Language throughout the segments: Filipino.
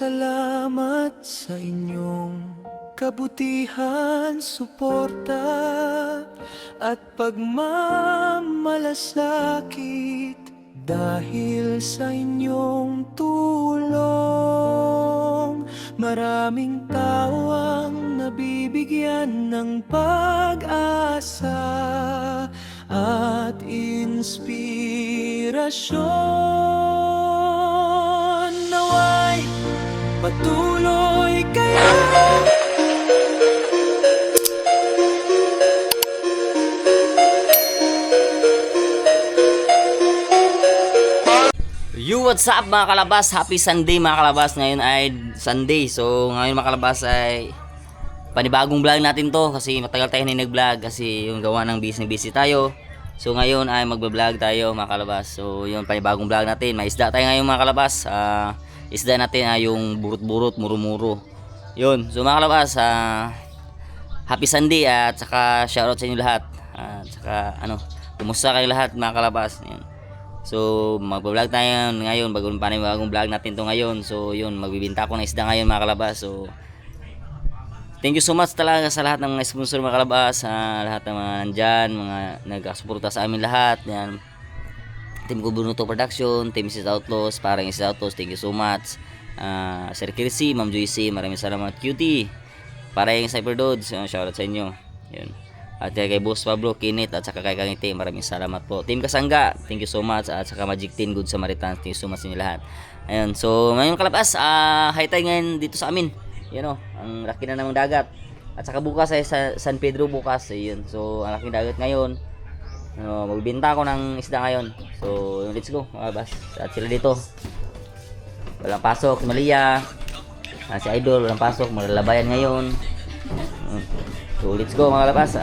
salamat sa inyong kabutihan, suporta at pagmamalasakit. Dahil sa inyong tulong, maraming tao ang nabibigyan ng pag-asa at inspirasyon. Nawa'y patuloy kayo. What's up mga kalabas? Happy Sunday mga kalabas. Ngayon ay Sunday. So ngayon mga kalabas ay panibagong vlog natin to. Kasi matagal tayo na nag-vlog. Kasi yung gawa ng busy tayo. So ngayon ay magbablog tayo mga kalabas. So yun, panibagong vlog natin. May isda tayo ngayon mga kalabas. Isda natin ay yung burot-burot, muro-muro. Yun. So mga kalabas, happy Sunday. At saka shoutout sa inyo lahat. At saka kumusta kayo lahat mga kalabas. Yun. So magbablog tayo ngayon, bagong vlog natin to ngayon. So yun, magbibinta ko ng isda ngayon mga kalabas. So thank you so much talaga sa lahat ng mga sponsor mga kalabas, sa lahat ng mga nandyan, mga nagkasuporta sa amin lahat. Yan, Team Kubunuto Production, Team Mrs. Outlaws, parang Mrs. Outlaws, thank you so much. Sir Kirsi, Ma'am Joyce, maraming salamat. Cutie, parang Cyber Dods, shoutout sa inyo. Yun. At kay Boss Pablo, Kinit, at saka kay Kangiti, maraming salamat po. Team Kasangga, thank you so much. At saka Magic 10, Good Samaritan, thank you so much inyo lahat. Ayun, so ngayon kalabas, high tide ngayon dito sa amin. Yan ang laki na ng dagat. At saka bukas ay sa San Pedro bukas. Ayun, so ang laking dagat ngayon. Magbibenta ako ng isda ngayon. So let's go mga kalabas. At sila dito, walang pasok, Malia, si Idol, walang pasok, maglalabayan ngayon. So let's go mga kalabas.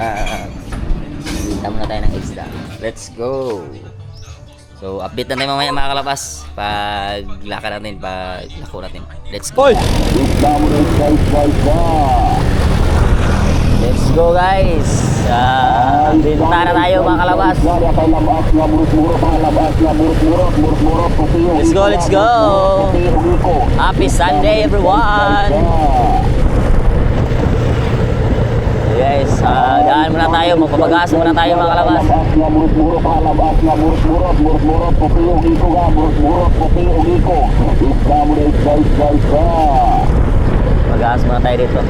Benta muna tayo ng isda. Let's go. So update na tayo mamaya mga kalabas pag laka natin, pag lako natin. Let's go. Let's go guys. Benta na tayo mga kalabas. Let's go, let's go. Happy Sunday everyone. Guys, daan muna tayo, magpapagas muna tayo mga kalabas. Pagas muna tayo dito.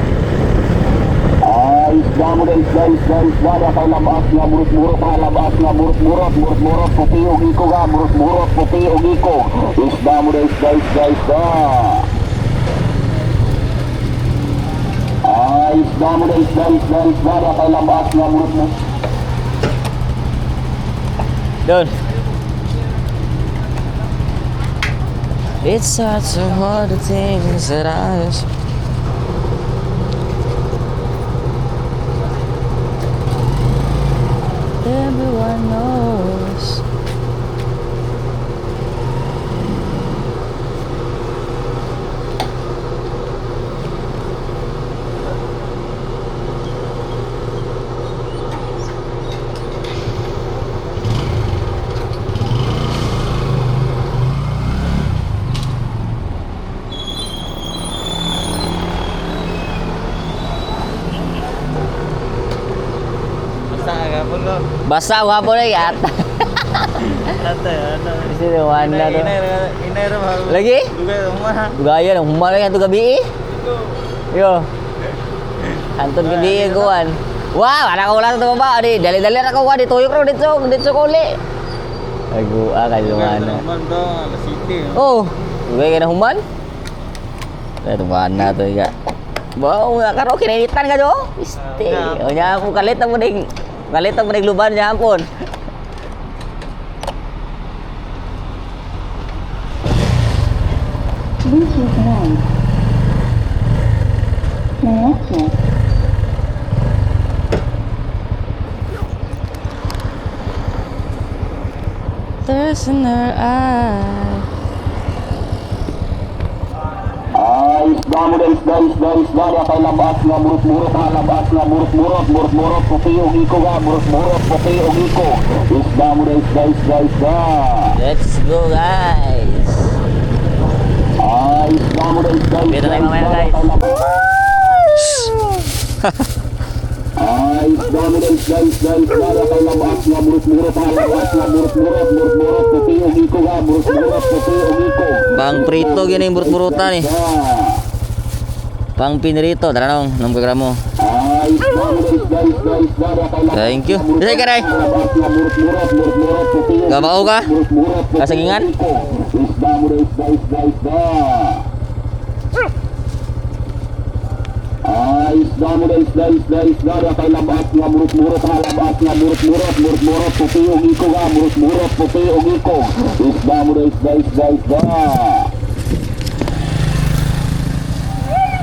Doon. It's such so hard the things that I everyone knows. Basta hapon na yat. Sino wala to? Lagi? Gaya ng humala yan to gabi. Yo. Anton gabi kuan. Wow, ana ko wala to ba? Di dali-dali ra ko wa di tuyok ro dito ko uli. Agu kay lumana. Oh, gaya na human. Pero mana to ya. Bao karo kininitan ka do? Iste. O nya ako kalit na mo ding galit ang manigluban niya hapon. There's another eye. Isda dia kay labas nga burot-burot nga labas nga burot-burot puti og iko nga burot-burot puti og iko. Isda mo isda. Let's go guys. Isda Beta tayo mamaya guys. Ay, dami guys, para kay labas nga burot-burot, labas nga burot-burot, puti og iko nga, burot-burot, puti og iko. Pang prito gini yung burut-burutan eh. Pang pinirito, tara nong, 6 gramo. Ay, dami guys, para kay labas. Thank you. Bisa ka ray. Labas nga burot-burot, puti og Gabao ka? burot-burot, puti og Kasagingan? iko. Dami guys, Ay, dami guys, para kay labas nga burot-burot, labas nga burot-burot, puti og iko nga, burot-burot, puti og iko. Dami guys,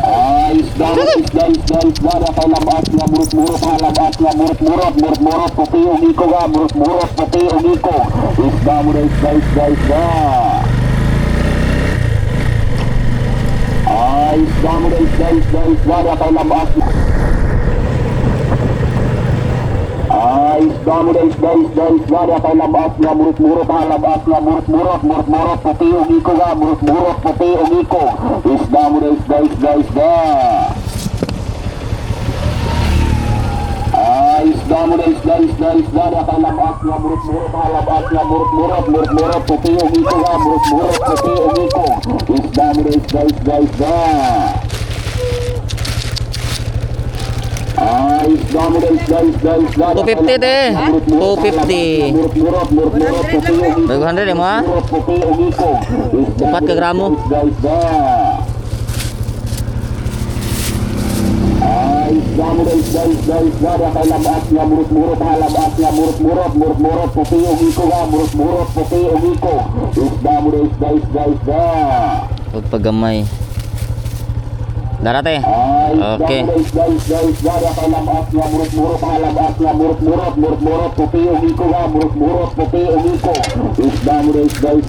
Ay, dami guys, para kay labas nga burot-burot, labas nga burot-burot, puti og iko nga, burot-burot, puti og iko. Dami guys, Ay, dami guys, para kay labas. Ay, dami guys, para kay labas nga burot-burot, labas nga burot-burot, puti og iko nga, burot-burot, puti og iko. Dami guys, Ay, dami guys, para kay labas nga burot-burot, labas nga burot-burot, puti og iko nga, burot-burot, puti og iko. Dami guys, Ay, dami guys, 250 deh. 250. 200 ya mo ha? 4 ka gramo. Ay, dami guys, para kay labas nga burot-burot, labas nga burot-burot, puti og iko nga, burot-burot, puti og iko. Dami guys, Pagpagamay. Darate. Oke. Guys, para kay labas nga burot-burot, labas nga burot-burot, puti og iko nga, burot-burot, puti og iko. Dami guys,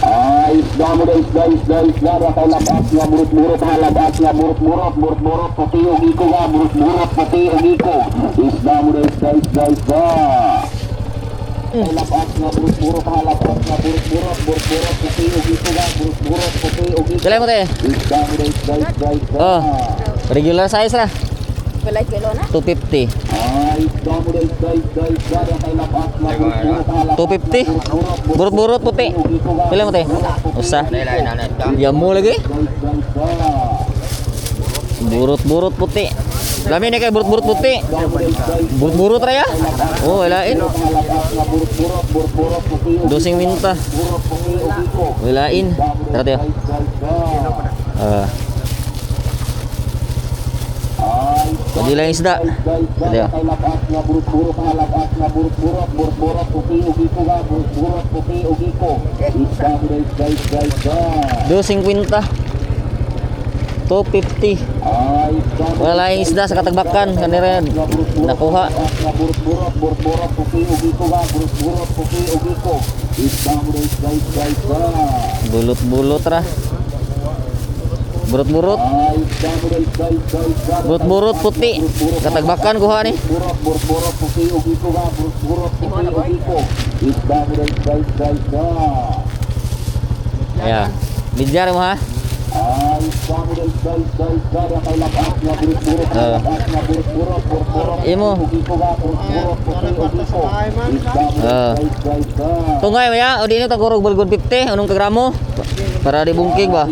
Ay, dami guys, para kay labas nga burot-burot, labas nga burot-burot, puti og iko nga, burot-burot, puti og iko. Dami guys, Ay, labas nga burot-burot, labas nga burot-burot, puti og iko nga, burot-burot, puti og iko. Sila mo te. Dami guys, Oh. Regular size ra. Balay kilo na? 250. Ay, dami guys, para kay labas nga burot-burot, 250. Burut-burut puti. Pila mo te? Usa. Yamu lagi. Burut-burut puti. Lami ni kay burut-burut puti. Burut-burut ra ya? Oh, lain. Dosing minta. Lain. Tara tayo. Pwede lang isda. Tara. Dosing kwinta. 250. Wala yung isda sa katagbakan kanira nakuha. Bulot-bulot ra. Burut-burut. Burut-burut puti. Katagbakan kuha ni. Ya. Bijar mo ha. Imo. Tungay mo ya, o di ini tagurog bulgod 50, unong kagramo? Para dibungkig ba?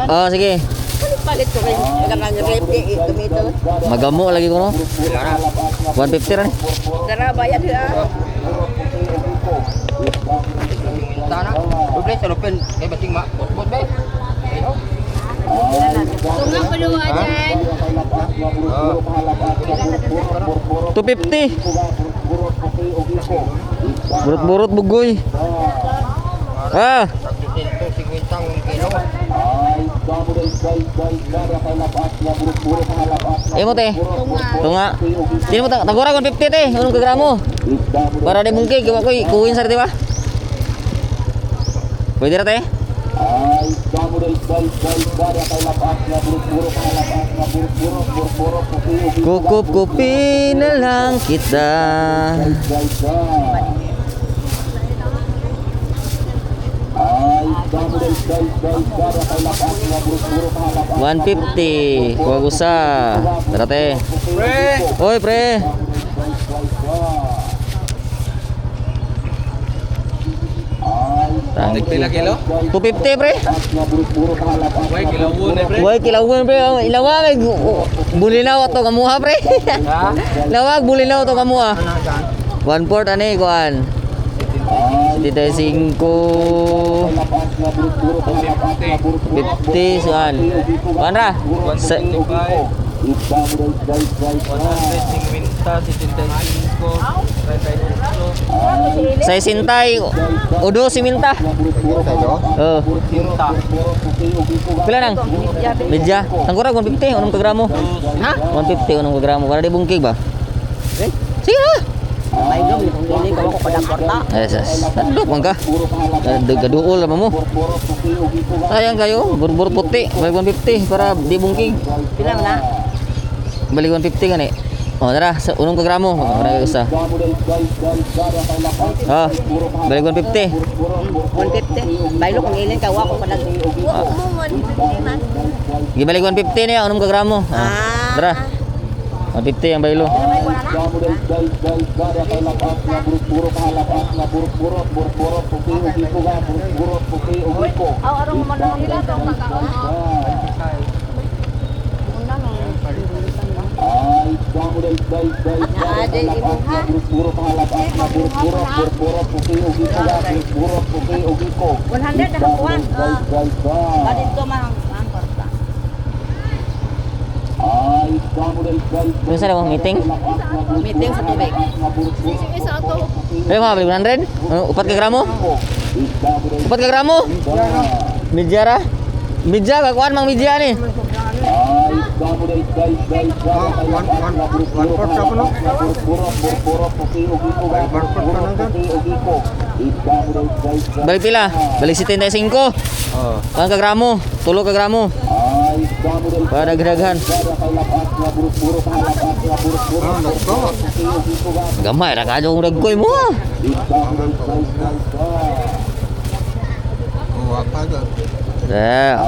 Oh, sige. Palit ko kayo. Karang grape dito. Magamo lagi ko no. 150 ra ni. Tara, bayad ya. Tana, ubre sa lopen kay bating ma. Bot be. Tunga pa luwa dyan. 250. Burut-burut bugoy. Ah, 150 kilo. imo te. Tunga. Sino mo tagura 150 te, unong kagramo? Para dibungkig ko kuin sa di ba? Pwede ra te? damo da isda ada kay labas nga burot-burot ang labas nga burot-burot puti ugiko ga Kukup-kupi na lang kita. Ay, damo da isda ada kay labas nga burot-burot ang labas 150. Kuha gusa. Tara te. Oy pre. Pila kilo? 250 pre. nga burot-burot ang labas Wai kilawon pre. Boy, kilawon pre. Ilawag ay bulinaw ato kamuha pre. Ha? Lawag bulinaw ato kamuha. 1/4 ani kuan. 75 labas nga burot-burot ang labas nga burot-burot 50 suan. Kuan ra. Sa- 125. isda mo da isda 150, 75, 38. Sa sintay udo si minta. Oh. Sinta. Pila nang? Medya. Tangkurag 150 unong ka gramo. Ha? 150 unong ka gramo. Para di bungkig ba? Sige ha. May dom, hindi ko ako padang korta. Tandok man ka. Gaduol naman mo. Sayang kayo, burbur puti, balik 150 para di bungkig. Pila man na? Balik 150 kan eh. Oh, tara, sa unong ka gramo. Para usa. Oh, balik 150. 150. Baylo kung ilin ka, wako padang. Gibalik 150 niya, unong ka gramo. Ah. Tara. 150 ang baylo. Aw arong mo na nila daw Badit ko man ang korta. Ano sa mo meeting? Meeting sa tubig. Pero mga balik 100? Ano, 4 ka gramo? 4 ka gramo? Medya ra? Medya, kakuan mang medya ni. Balik pila? Balik 75. Oh. Kuan ka gramo? 3 ka gramo. Para dagdagan. Gamay ra ka jong dagkoy mo.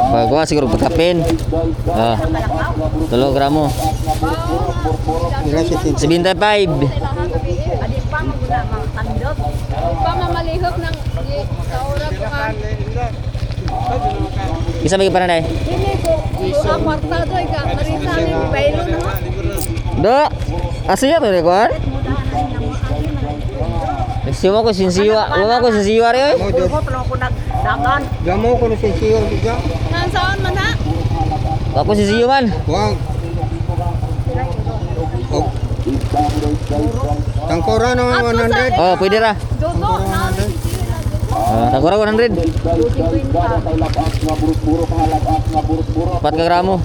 Bago siguro pagkapin. 3 gramo. 75. Adi pa mo guna mang tandot. Pamamalihok ng kaurag ka. Isa may pananay. Ini ko, sa kwarta doy ka, marita ni baylo na. Do. Asya to ni kuan. Siwa ko sinsiwa. Wala ko sinsiwa ri oy. Ko tulong ko nagdagan. Gamo ko sa siyo diga. Nansaon man ha? Ako sinsiwa man. Wag. Oh. Tangkora no 100. Oh, pwede ra. Dodo na. Tagura 100. 4 ka gramo.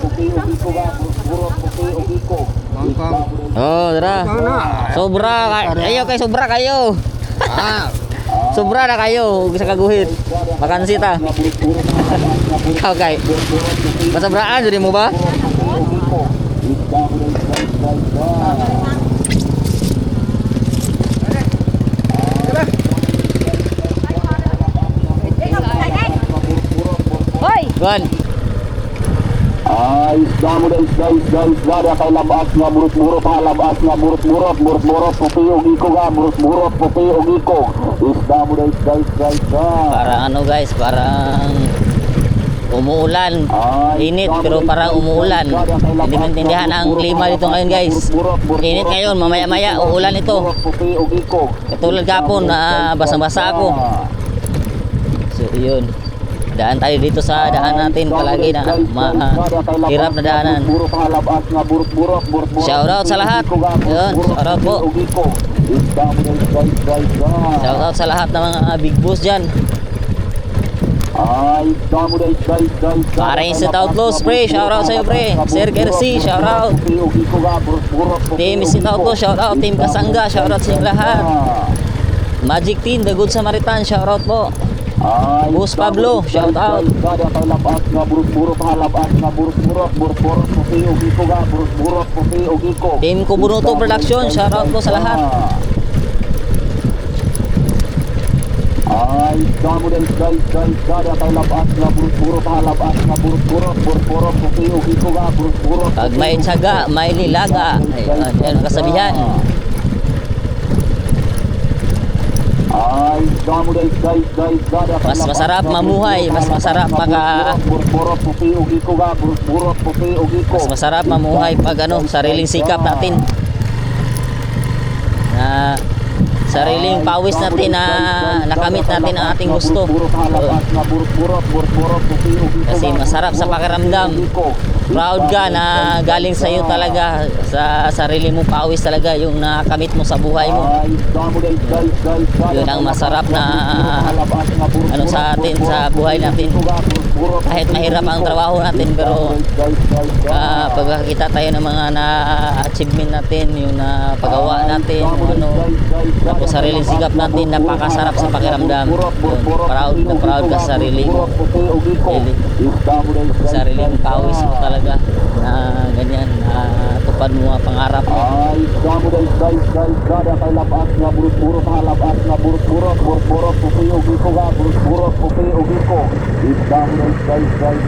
Mangkang. Oh, dara. Sobra kayo kay sobra kayo. Ah. Sobra na kayo bisa kaguhit. Makansi ta. Okay. Masobraan jud mo ba? Hoy, Kuan. Isda mo da isda ada kay labas nga burot-burot ang labas nga burot-burot puti ugiko ga burot-burot puti ugiko isda mo da isda Parang ano guys, parang umuulan. Init pero parang umuulan. Hindi maintindihan ang klima dito ngayon guys. Init ngayon, mamaya-maya uulan ito. puti ugiko Katulad kapon na basang-basa ako. So yun. Daan tayo dito sa daan natin palagi na hirap na daanan. Shoutout sa lahat. Yun, shoutout po. Shoutout sa lahat ng mga big boss dyan. Paring sa Outlaws pre, shoutout sa'yo pre. Sir Gersi, shoutout. Team Sit Outlaws, shoutout. Team Kasangga, shoutout sa inyo lahat. Magic Team, The Good Samaritan, shoutout po. Boss Pablo, shout out. Ada kay labas nga burot-burot ha labas nga burot-burot burot-burot puti ug iko ga burot-burot puti ug iko. Team Kubunuto Production, shout out po sa lahat. Ay, kamu dan guys, ada kay labas nga burot-burot ha labas nga burot-burot burot-burot puti ug iko ga burot-burot. Pag may tiyaga, may nilaga. Ayun, yan ang kasabihan. Ay, kamu dan guys, ada kay Mas masarap mamuhay, mas masarap pagka burot-burot puti ug iko ga burot-burot puti ug iko. mas masarap mamuhay pag ano, sariling sikap natin. Na sariling pawis natin na nakamit natin ang ating gusto. Kasi masarap sa pakiramdam. Proud ka na galing sa iyo talaga, sa sarili mong pawis talaga yung nakamit mo sa buhay mo. Yun ang masarap na ano sa atin, sa buhay natin. Kahit mahirap ang trabaho natin, pero pagkakita tayo ng mga na-achievement natin, yung napagawa natin, ano, tapos sariling sikap natin, napakasarap sa pakiramdam. Yun, proud ka sa sarili mo. Sariling pawis mo talaga na ganyan, tupad mo ang pangarap mo. Ay, kamu dan guys, ada kay labas nga burot-burot ha labas nga burot-burot burot-burot puti ug iko ga burot-burot puti ug iko. Kamu dan guys.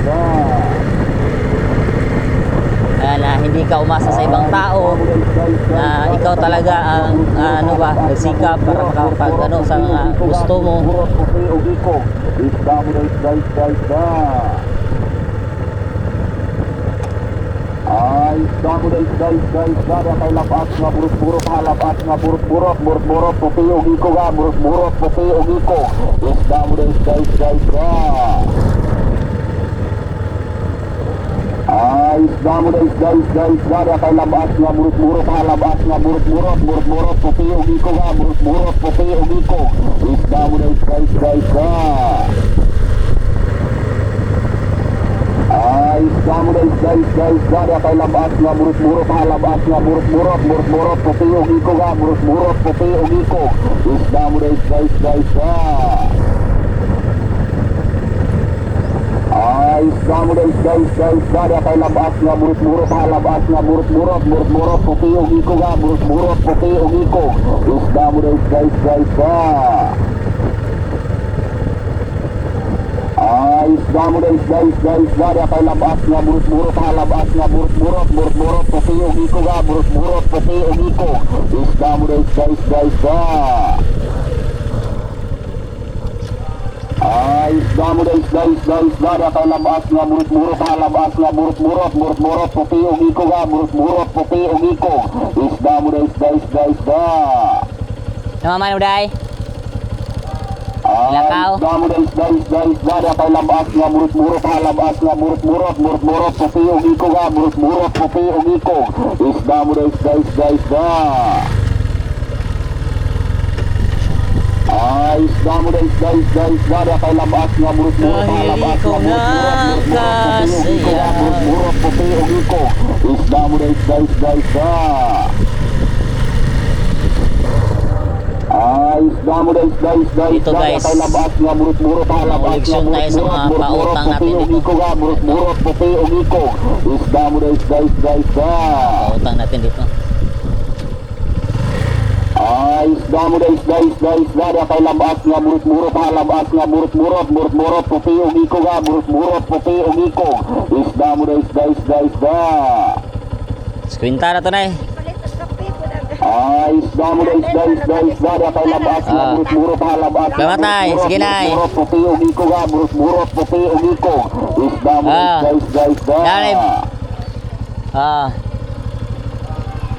Na hindi ka umasa sa ibang tao, na ikaw talaga ang ano ba, nagsikap para makapag ano sa gusto mo. Burot puti ug iko. Kamu dan guys. Ay, kamu dan guys, ada kay labas nga burot-burot ha labas nga burot-burot burot-burot puti ug iko ga burot-burot puti ug iko. Kamu dan guys. Ay, kamu dan guys, ada kay labas nga burot-burot ha labas nga burot-burot burot-burot puti ug iko ga burot-burot puti ug iko. Kamu dan guys. Ay, kamu dan guys, ada kay labas nga burot-burot ha labas nga burot-burot burot-burot puti ug iko ga burot-burot puti ug iko. Kamu dan guys. Ay, kamu dan guys, ada kay labas nga burot-burot ha labas nga burot-burot burot-burot puti ug iko ga burot-burot puti ug iko. Kamu dan guys. Ay, kamu dan guys, ada kay labas nga burot-burot ha labas nga burot-burot burot-burot puti ug iko ga burot-burot puti ug iko. Kamu dan guys. Ay, kamu dan guys, ada kay labas nga burot-burot ha labas nga burot-burot burot-burot puti ug iko ga burot-burot puti ug iko. Kamu dan guys. Naman uday. Ay, kamu dan guys, ada kay labas nga burot-burot ha labas nga burot-burot burot-burot puti ug iko ga burot-burot puti ug iko. Kamu dan guys. Ay, kamu dan guys, ada kay labas nga burot-burot ha labas nga burot-burot burot-burot puti ug iko. Kamu dan guys. Ay, kamu dan guys, Ito, guys. ada kay labas nga burot-burot ha labas nga Koleksyon tayo sa mga burot-burot pautang natin puti ug dito. iko ga burot-burot puti ug iko. Kamu dan guys. Pautang natin dito. Ay, kamu dan guys, ada kay labas nga burot-burot ha labas nga burot-burot burot-burot puti ug iko ga burot-burot puti ug iko. Kamu dan guys. Screen na to na eh. Palit sa kape po na. Ay, kamu dan guys, ada kay labas nga burot-burot ha labas nga Salamat, Nay. Sige, Nay. burot-burot puti ug iko ga burot-burot puti ug iko. Kamu Ah. dan guys. Yan, eh.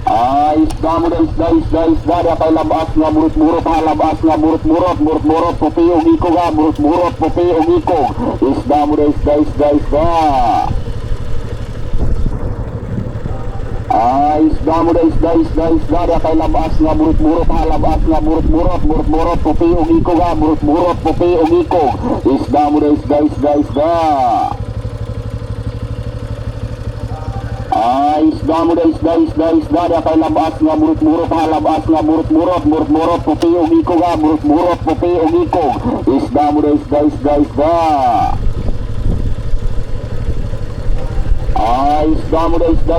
Ay, kamu dan guys, ada kay labas nga burot-burot ha labas nga burot-burot burot-burot puti ug iko ga burot-burot puti ug iko. Kamu dan guys. Ay, kamu dan guys, ada kay labas nga burot-burot ha labas nga burot-burot burot-burot puti ug iko ga burot-burot puti ug iko. Kamu dan guys. Isda mo da isda da kay labas nga burot-burot ha labas nga burot-burot puti og iko ga burot-burot puti og iko isda mo da isda isda isda mo da isda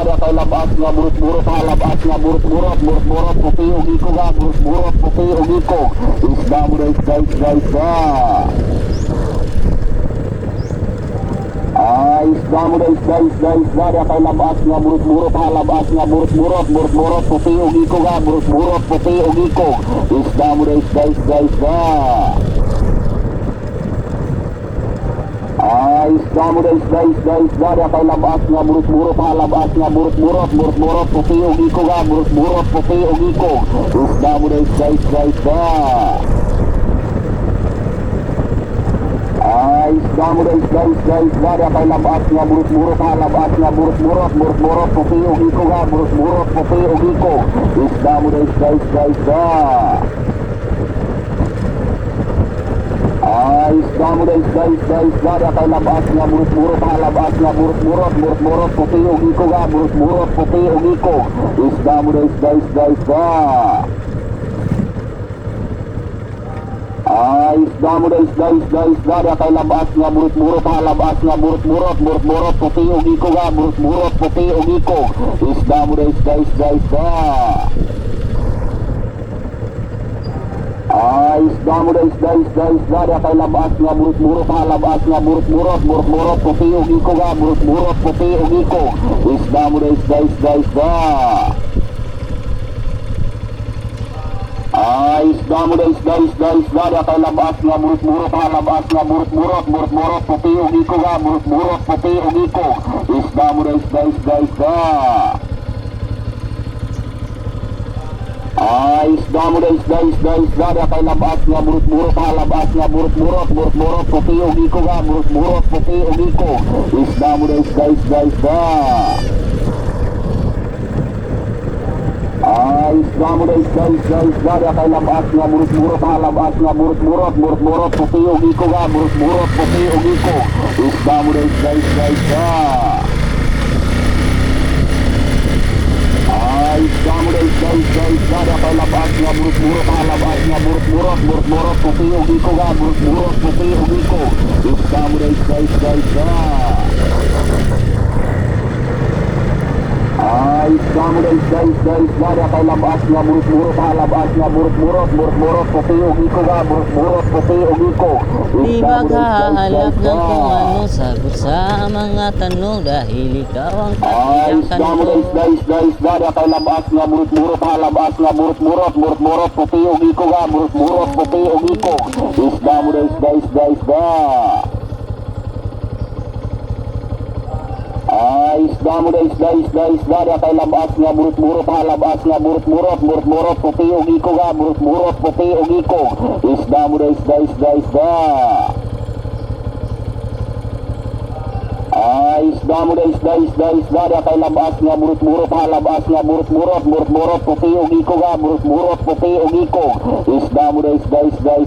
da kay labas nga burot-burot ha labas nga burot-burot puti og iko ga burot-burot puti og iko isda mo da isda isda mo da isda da kay labas nga burot-burot ha labas nga burot-burot puti og iko ga burot-burot puti og iko isda mo da isda isda mo da isda da kay labas nga burot-burot ha labas nga burot-burot puti og iko ga burot-burot puti og iko isda mo da isda isda mo da isda da kay labas nga burot-burot ha labas nga burot-burot puti og iko ga burot-burot puti og iko isda mo da isda isda mo da isda da kay labas nga burot-burot ha labas nga burot-burot puti og iko ga burot-burot puti og iko isda mo da isda isda mo da isda da kay labas nga burot-burot ha labas nga burot-burot puti og iko ga burot-burot puti og iko isda mo da isda isda mo da isda da kay labas nga burot-burot ha labas nga burot-burot puti og iko ga burot-burot puti og iko isda mo da isda isda mo da isda da kay labas nga burot-burot ha labas nga burot-burot puti og iko ga burot-burot puti og iko isda mo da isda isda mo da isda da kay labas nga burot-burot ha labas nga burot-burot puti og iko ga burot-burot puti og iko isda mo da isda isda mo da isda da kay labas nga burot-burot ha labas nga burot-burot puti og iko ga burot-burot puti og iko isda mo da isda isda mo da isda da kay labas nga burot-burot ha labas nga burot-burot puti og iko ga burot-burot puti og iko isda mo da isda isda mo da isda da kay labas nga burot-burot ha labas nga burot-burot puti og iko ga burot-burot puti og iko Di maghahanap ng kung ano sagot sa mga tanong dahil ikaw ang katiyakan isda mo da isda da kay labas nga burot-burot ha labas nga burot-burot puti og iko ga burot-burot puti og iko isda mo da isda isda mo da isda da kay labas nga burot-burot ha labas nga burot-burot puti og iko ga burot-burot puti og iko isda mo da isda isda mo da isda da kay labas nga burot-burot ha labas nga burot-burot puti og iko ga burot-burot puti og iko isda mo da isda isda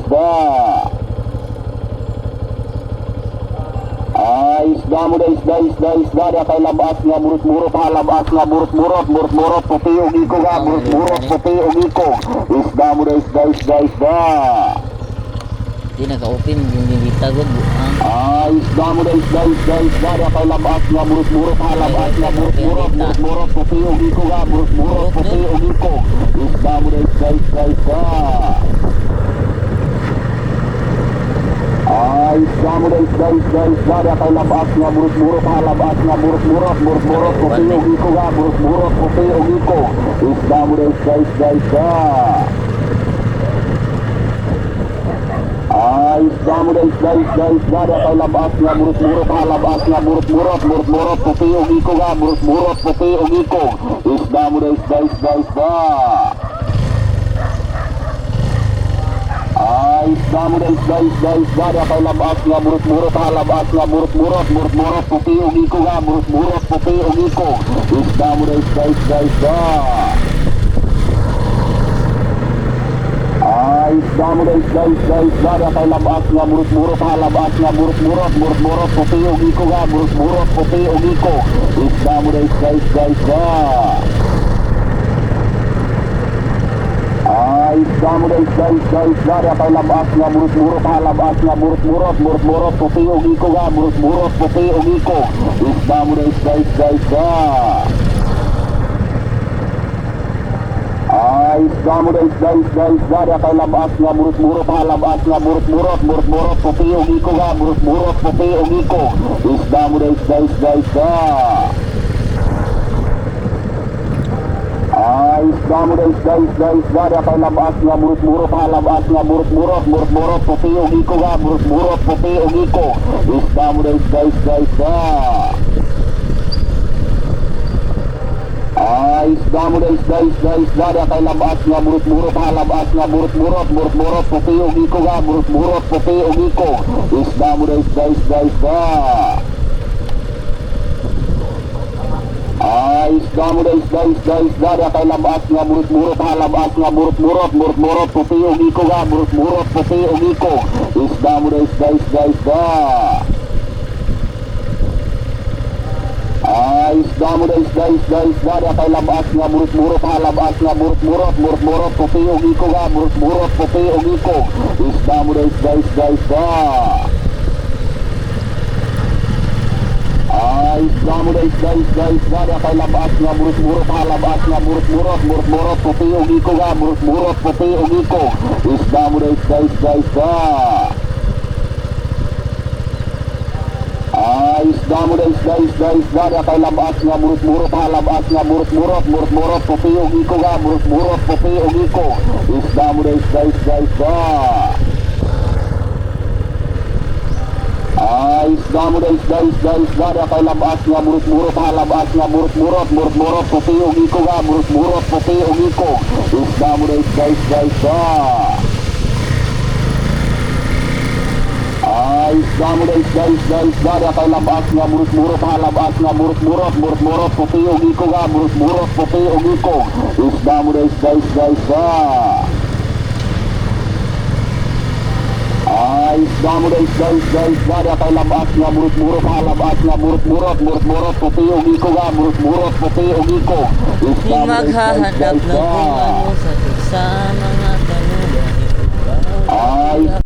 mo da isda da kay labas nga burot-burot ha labas nga burot-burot puti og iko ga burot-burot puti og iko isda mo da isda Di naka-open yung dinitagod buang isda mo da isda da kay labas nga burot-burot ha labas nga burot-burot puti og iko ga burot-burot puti og iko isda mo da isda isda mo da isda da kay labas nga burot-burot ha labas nga burot-burot puti og iko ga burot-burot puti og iko isda mo da isda isda mo da isda da kay labas nga burot-burot ha labas nga burot-burot puti og iko ga burot-burot puti og iko isda mo da isda isda mo da isda da kay labas nga burot-burot ha labas nga burot-burot puti og iko ga burot-burot puti og iko isda mo da isda isda mo na isda da kay labas nga burot-burot ha labas nga burot-burot puti og iko ga burot-burot puti og iko isda mo na isda isda mo na isda da kay labas nga burot-burot ha labas nga burot-burot puti og iko ga burot-burot puti og iko isda mo na isda isda mo na isda da kay labas nga burot-burot ha labas nga burot-burot puti og iko ga burot-burot puti og iko isda mo na isda isda mo na isda da kay labas nga burot-burot ha labas nga burot-burot puti og iko ga burot-burot puti og iko isda mo na isda isda mo na isda da kay labas nga burot-burot ha labas nga burot-burot puti og iko ga burot-burot puti og iko isda mo na isda isda mo na isda da kay labas nga burot-burot ha labas nga burot-burot puti og iko ga burot-burot puti og iko isda mo na isda isda mo na isda da kay labas nga burot-burot ha labas nga burot-burot puti og iko ga burot-burot puti og iko isda mo na isda isda mo na isda da kay labas nga burot-burot ha labas nga burot-burot puti og iko ga burot-burot puti og iko isda mo na isda isda mo na isda da kay labas nga burot-burot ha labas nga burot-burot puti og iko ga burot-burot puti og iko isda mo na isda isda mo na isda da kay labas nga burot-burot ha labas nga burot-burot puti og iko ga burot-burot puti og iko isda mo na isda isda mo na isda da kay labas nga burot-burot ha labas nga burot-burot puti og iko ga burot-burot puti og iko isda mo na isda isda mo na isda da kay labas nga burot-burot ha labas nga burot-burot puti og iko ga burot-burot puti og iko isda mo na Maghahanap ng kung ano sa mga tanong.